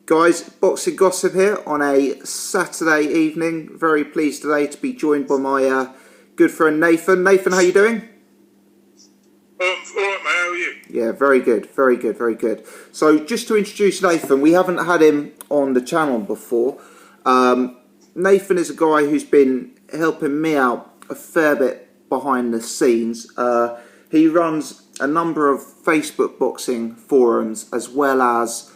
Guys, Boxing Gossip here on a Saturday evening. Very pleased today to be joined by my good friend Nathan. Nathan, how you doing? All right, mate. How are you? Yeah, very good, very good, very good. So, just to introduce Nathan, we haven't had him on the channel before. Nathan is a guy who's been helping me out a fair bit behind the scenes. He runs a number of Facebook boxing forums as well as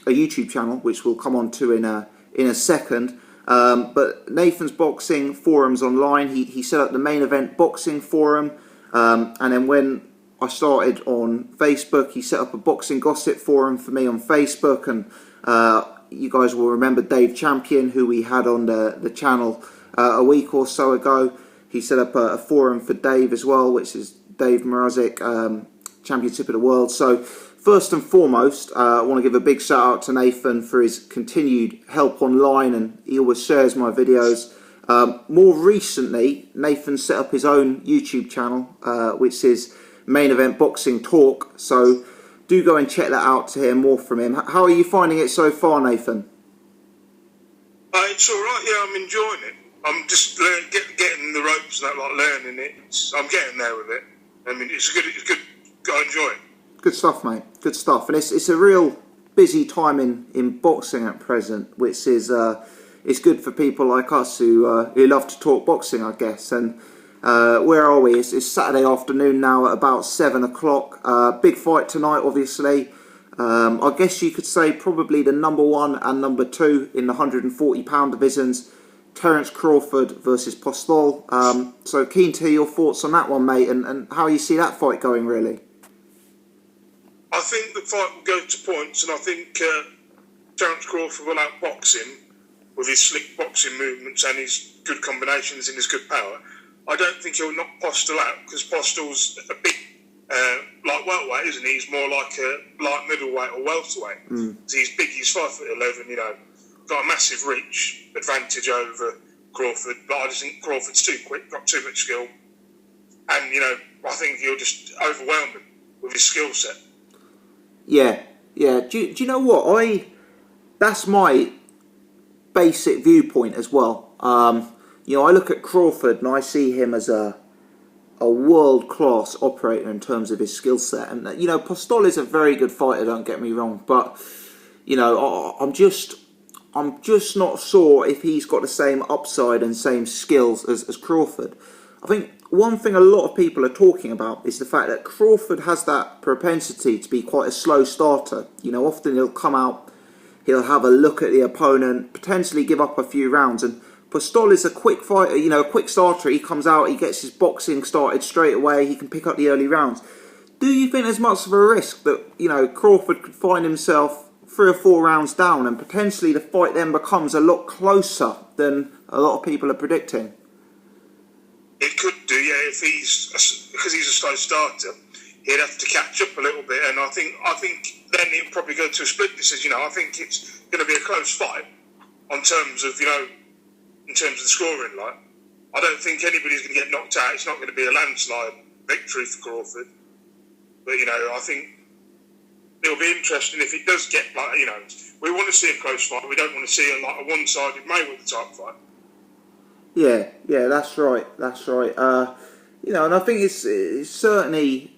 a YouTube channel, which we'll come on to in a second. But Nathan's boxing forums online. He set up the Main Event Boxing Forum, and then when I started on Facebook, he set up a Boxing Gossip Forum for me on Facebook. And you guys will remember Dave Champion, who we had on the channel a week or so ago. He set up a forum for Dave as well, which is Dave Mrazek, Championship of the World. So first and foremost, I want to give a big shout out to Nathan for his continued help online, and he always shares my videos. More recently, Nathan set up his own YouTube channel, which is Main Event Boxing Talk. So do go and check that out to hear more from him. How are you finding it so far, Nathan? It's all right. Yeah, I'm enjoying it. I'm just getting the ropes and that, like learning it. I'm getting there with it. I mean, it's good. I enjoy it. Good stuff, mate. Good stuff. And it's a real busy time in boxing at present, which is it's good for people like us who love to talk boxing, I guess. And where are we? It's Saturday afternoon now at about 7 o'clock. Big fight tonight, obviously. I guess you could say probably the number one and number two in the 140-pound divisions. Terence Crawford versus Postol. So keen to hear your thoughts on that one, mate, and how you see that fight going, really. I think the fight will go to points, and I think Terence Crawford will outbox him with his slick boxing movements and his good combinations and his good power. I don't think he'll knock Postol out, because Postol's a big, like welterweight, isn't he? He's more like a light middleweight or welterweight. So he's big, he's 5'11", you know, got a massive reach advantage over Crawford, but I just think Crawford's too quick, got too much skill, and, you know, I think he'll just overwhelm him with his skill set. Yeah. Do you know what? That's my basic viewpoint as well. You know, I look at Crawford and I see him as a world-class operator in terms of his skill set. And, you know, Postol is a very good fighter, don't get me wrong. But, you know, I'm just not sure if he's got the same upside and same skills as Crawford. I think one thing a lot of people are talking about is the fact that Crawford has that propensity to be quite a slow starter. You know, often he'll come out, he'll have a look at the opponent, potentially give up a few rounds. And Postol is a quick fighter, you know, a quick starter. He comes out, he gets his boxing started straight away, he can pick up the early rounds. Do you think there's much of a risk that, you know, Crawford could find himself 3 or 4 rounds down and potentially the fight then becomes a lot closer than a lot of people are predicting? It could do, yeah, because he's a slow starter, he'd have to catch up a little bit, and I think then he'll probably go to a split decision. You know, I think it's going to be a close fight in terms of the scoring line. I don't think anybody's going to get knocked out. It's not going to be a landslide victory for Crawford, but, you know, I think it'll be interesting if it does get, like, you know, we want to see a close fight. We don't want to see a one-sided Mayweather type fight. Yeah, that's right. You know, and I think it's certainly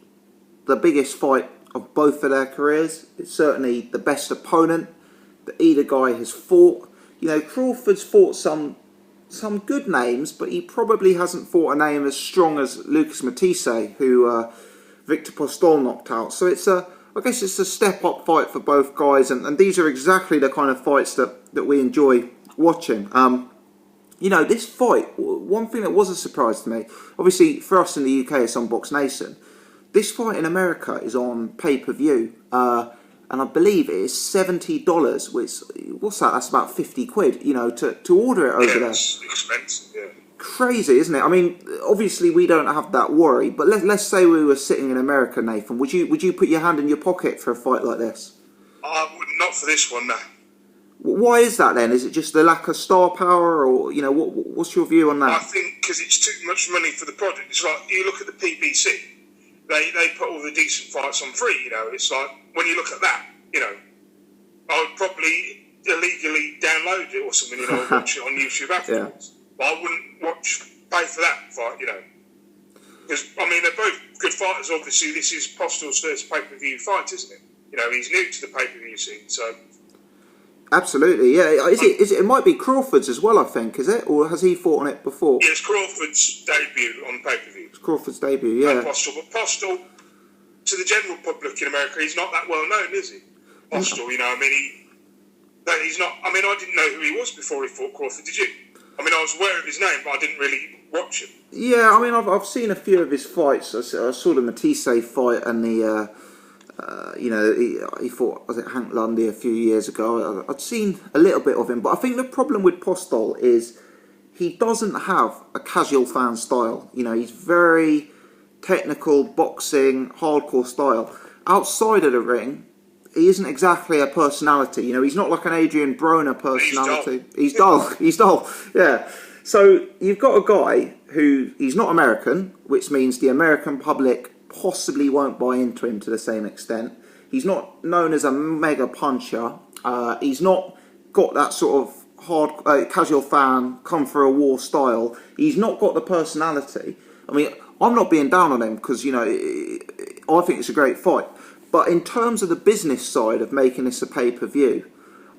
the biggest fight of both of their careers. It's certainly the best opponent that either guy has fought. You know, Crawford's fought some good names, but he probably hasn't fought a name as strong as Lucas Matisse, who Viktor Postol knocked out. So I guess it's a step-up fight for both guys, and these are exactly the kind of fights that we enjoy watching. You know, this fight, one thing that was a surprise to me, obviously for us in the UK, it's on Box Nation. This fight in America is on pay-per-view, and I believe it is $70, which, what's that? That's about 50 quid, you know, to order it over there. It's expensive, yeah. Crazy, isn't it? I mean, obviously we don't have that worry, but let's say we were sitting in America, Nathan. Would you put your hand in your pocket for a fight like this? I would not for this one, no. Why is that then? Is it just the lack of star power, or, you know, what's your view on that? I think because it's too much money for the product. It's like, you look at the PBC, they put all the decent fights on free, you know. It's like, when you look at that, you know, I would probably illegally download it or something, you know, and watch it on YouTube afterwards. But I wouldn't pay for that fight, you know. Because, I mean, they're both good fighters. Obviously, this is Postol's first pay-per-view fight, isn't it? You know, he's new to the pay-per-view scene, so... Absolutely, yeah. Is it? It might be Crawford's as well, I think, is it? Or has he fought on it before? Yeah, it's Crawford's debut on pay-per-view. It's Crawford's debut, yeah. And Postol. But Postol, to the general public in America, he's not that well known, is he? Postol, you know, I mean, he's not... I mean, I didn't know who he was before he fought Crawford, did you? I mean, I was aware of his name, but I didn't really watch him. Yeah, I mean, I've seen a few of his fights. I saw the Matisse fight and the... you know, he fought, was it Hank Lundy a few years ago. I'd seen a little bit of him, but I think the problem with Postol is he doesn't have a casual fan style. You know, he's very technical, boxing, hardcore style. Outside of the ring, he isn't exactly a personality. You know, he's not like an Adrian Broner personality. He's dull. He's dull, yeah. So you've got a guy who, he's not American, which means the American public possibly won't buy into him to the same extent. He's not known as a mega puncher. He's not got that sort of hard casual fan come for a war style. He's not got the personality. I mean, I'm not being down on him because, you know, I think it's a great fight. But in terms of the business side of making this a pay-per-view,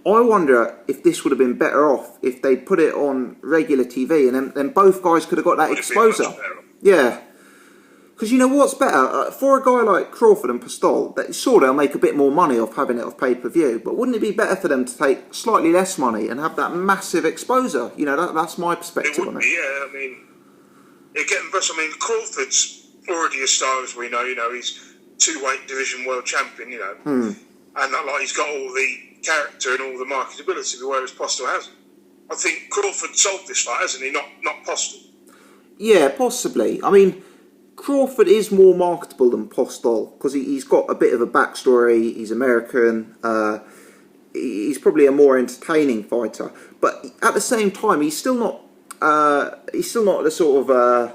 I wonder if this would have been better off if they put it on regular TV and then both guys could have got that exposure. Yeah. Because you know what's better? For a guy like Crawford and Postol, sure, they'll make a bit more money off having it off pay-per-view, but wouldn't it be better for them to take slightly less money and have that massive exposure? You know, that's my perspective on it. Yeah, I mean, you're getting bust. I mean, Crawford's already a star, as we know. You know, he's two-weight division world champion, you know. And like, he's got all the character and all the marketability, whereas Postol hasn't. I think Crawford solved this fight, hasn't he? Not Postol. Yeah, possibly. I mean, Crawford is more marketable than Postol because he's got a bit of a backstory. He's American. He's probably a more entertaining fighter, but at the same time, he's still not. He's still not the sort of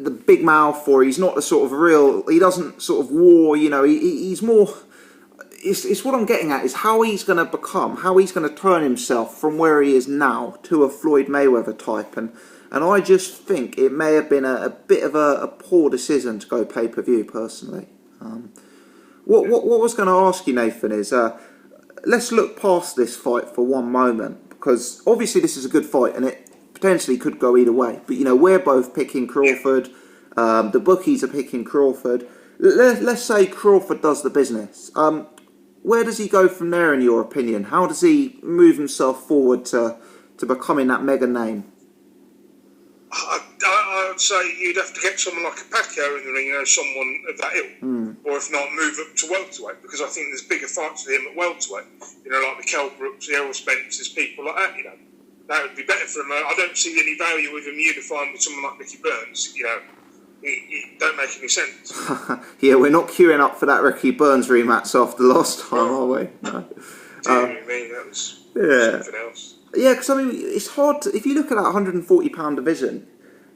the big mouth, or he's not the sort of real. He doesn't sort of war. You know, he's more. It's what I'm getting at is how he's going to become, how he's going to turn himself from where he is now to a Floyd Mayweather type, and I just think it may have been a bit of a poor decision to go pay-per-view, personally. What I was going to ask you, Nathan, is let's look past this fight for one moment, because obviously this is a good fight and it potentially could go either way. But, you know, we're both picking Crawford. The bookies are picking Crawford. Let's say Crawford does the business. Where does he go from there, in your opinion? How does he move himself forward to becoming that mega name? I would say you'd have to get someone like a Pacquiao in the ring, you know, someone of that ilk. Or if not, move up to welterweight, because I think there's bigger fights for him at welterweight. You know, like the Kell Brooks, the Errol Spencers, people like that, you know. That would be better for him. I don't see any value with him unifying with someone like Ricky Burns, you know. It don't make any sense. Yeah, we're not queuing up for that Ricky Burns rematch after last time, are we? No. Do you know what I mean? That was something else. Yeah, because I mean, it's hard to, if you look at that 140-pound division,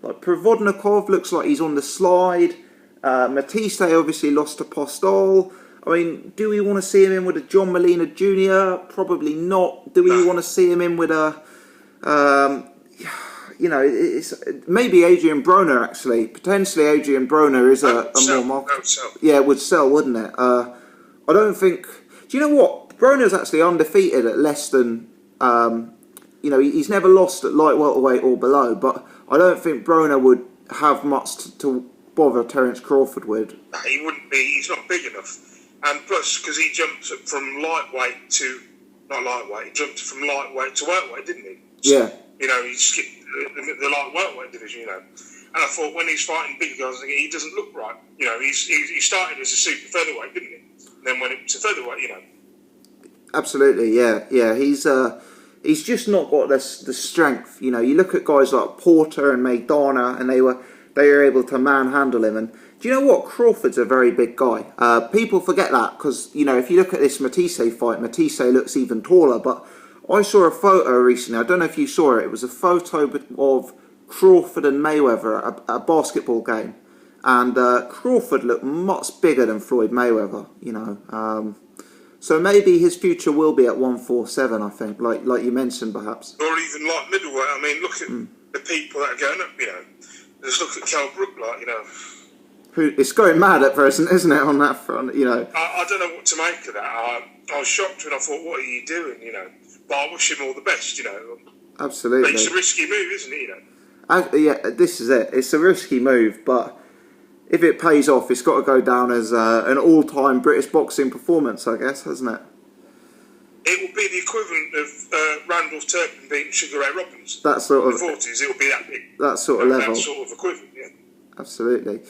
like Provodnikov looks like he's on the slide. Matisse obviously lost to Postol. I mean, do we want to see him in with a John Molina Jr.? Probably not. Do we want to see him in with a, you know, it's maybe Adrian Broner, actually. Potentially Adrian Broner is a more market. Yeah, it would sell, wouldn't it? I don't think... Do you know what? Broner's actually undefeated at less than... you know, he's never lost at light welterweight or below, but I don't think Broner would have much to bother Terence Crawford with. He wouldn't be. He's not big enough. And plus, because he jumped from lightweight to... Not lightweight. He jumped from lightweight to welterweight, didn't he? So, yeah. You know, he skipped the light welterweight division, you know. And I thought when he's fighting big guys, he doesn't look right. You know, he started as a super featherweight, didn't he? And then went up to featherweight, you know. Absolutely, yeah. He's just not got the strength. You know, you look at guys like Porter and Maidana, and they were able to manhandle him. And do you know what? Crawford's a very big guy. People forget that because, you know, if you look at this Matisse fight, Matisse looks even taller. But I saw a photo recently. I don't know if you saw it. It was a photo of Crawford and Mayweather at a basketball game, and Crawford looked much bigger than Floyd Mayweather. You know. So maybe his future will be at 147. I think, like you mentioned, perhaps. Or even like middleweight. I mean, look at the people that are going up. You know, just look at Cal Brook. Like, you know, It's going mad at present, isn't it? On that front, you know. I don't know what to make of that. I was shocked when I thought, what are you doing? You know, but I wish him all the best. You know, Absolutely. but it's a risky move, isn't it? You know. Yeah, this is it. It's a risky move, but if it pays off, it's got to go down as an all-time British boxing performance, I guess, hasn't it? It will be the equivalent of Randolph Turpin beating Sugar Ray Robbins. That sort of in the 40s. It will be that big. that sort of level. That sort of equivalent, yeah. Absolutely.